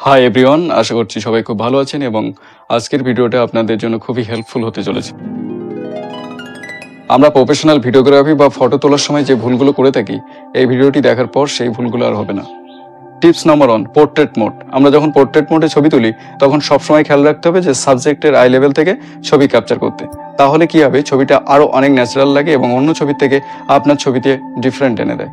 Hi everyone, আশা করছি সবাই খুব ভালো আছেন এবং আজকের ভিডিওটা আপনাদের জন্য খুবই হেল্পফুল হতে চলেছে। আমরা প্রফেশনাল ভিডিওগ্রাফি বা ফটো তোলার সময় যে ভুলগুলো করে থাকি, এই ভিডিওটি দেখার পর সেই ভুলগুলো আর হবে না। Tips number 1, portrait mode. আমরা যখন পোর্ট্রেট মোডে ছবি তুলি তখন সবসময় খেয়াল রাখতে হবে যে সাবজেক্টের আই লেভেল থেকে ছবি ক্যাপচার করতে। তাহলে কি হবে, ছবিটা আরও অনেক ন্যাচারাল লাগে এবং অন্য ছবির থেকে আপনার ছবিতে ডিফারেন্ট এনে দেয়।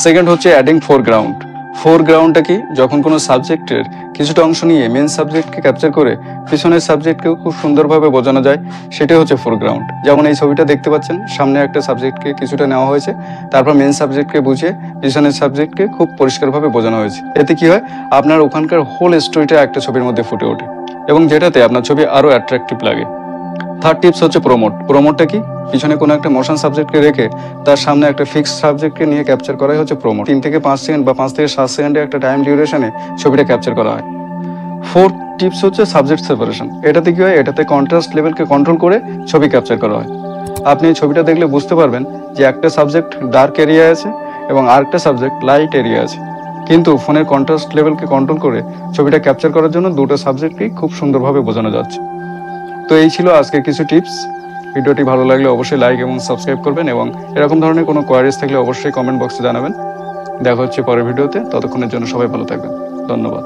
সেকেন্ড হচ্ছে অ্যাডিং ফোরগ্রাউন্ড। ফোরগ্রাউন্ডটা কি, যখন কোনো সাবজেক্টের কিছুটা অংশ নিয়ে মেন সাবজেক্টকে ক্যাপচার করে পিছনের সাবজেক্টকেও খুব সুন্দরভাবে বোঝানো যায়, সেটাই হচ্ছে ফোরগ্রাউন্ড। যেমন এই ছবিটা দেখতে পাচ্ছেন, সামনে একটা সাবজেক্টকে কিছুটা নেওয়া হয়েছে, তারপর মেন সাবজেক্টকে বুঝিয়ে পিছনের সাবজেক্টকে খুব পরিষ্কারভাবে বোঝানো হয়েছে। এতে কি হয়, আপনার ওখানকার হোল স্টোরিটা একটা ছবির মধ্যে ফুটে ওঠে এবং যেটাতে আপনার ছবি আরও অ্যাট্রাকটিভ লাগে। থার্ড টিপস হচ্ছে প্রমোট। প্রমোটটা কি, পিছনে কোনো একটা মোশন সাবজেক্টকে রেখে তার সামনে একটা ফিক্সড সাবজেক্টকে নিয়ে ক্যাপচার করাই হচ্ছে প্রমোট। 3 থেকে 5 সেকেন্ড বা 5 থেকে 7 সেকেন্ডের একটা টাইম ডিউরেশনে ছবিটা ক্যাপচার করা হয়। ফোর্থ টিপস হচ্ছে সাবজেক্ট সেপারেশন। এটাতে কি হয়, এটাতে কন্ট্রাস্ট লেভেলকে কন্ট্রোল করে ছবি ক্যাপচার করা হয়। আপনি এই ছবিটা দেখলে বুঝতে পারবেন যে একটা সাবজেক্ট ডার্ক এরিয়া আছে এবং আরেকটা সাবজেক্ট লাইট এরিয়া আছে, কিন্তু ফোনের কন্ট্রাস্ট লেভেলকে কন্ট্রোল করে ছবিটা ক্যাপচার করার জন্য দুটো সাবজেক্টকেই খুব সুন্দরভাবে বোঝানো যাচ্ছে। তো এই ছিল আজকের কিছু টিপস। ভিডিওটি ভালো লাগলে অবশ্যই লাইক এবং সাবস্ক্রাইব করবেন এবং এরকম ধরনের কোনো কোয়ারিজ থাকলে অবশ্যই কমেন্ট বক্সে জানাবেন। দেখা হচ্ছে পরের ভিডিওতে, ততক্ষণের জন্য সবাই ভালো থাকবেন। ধন্যবাদ।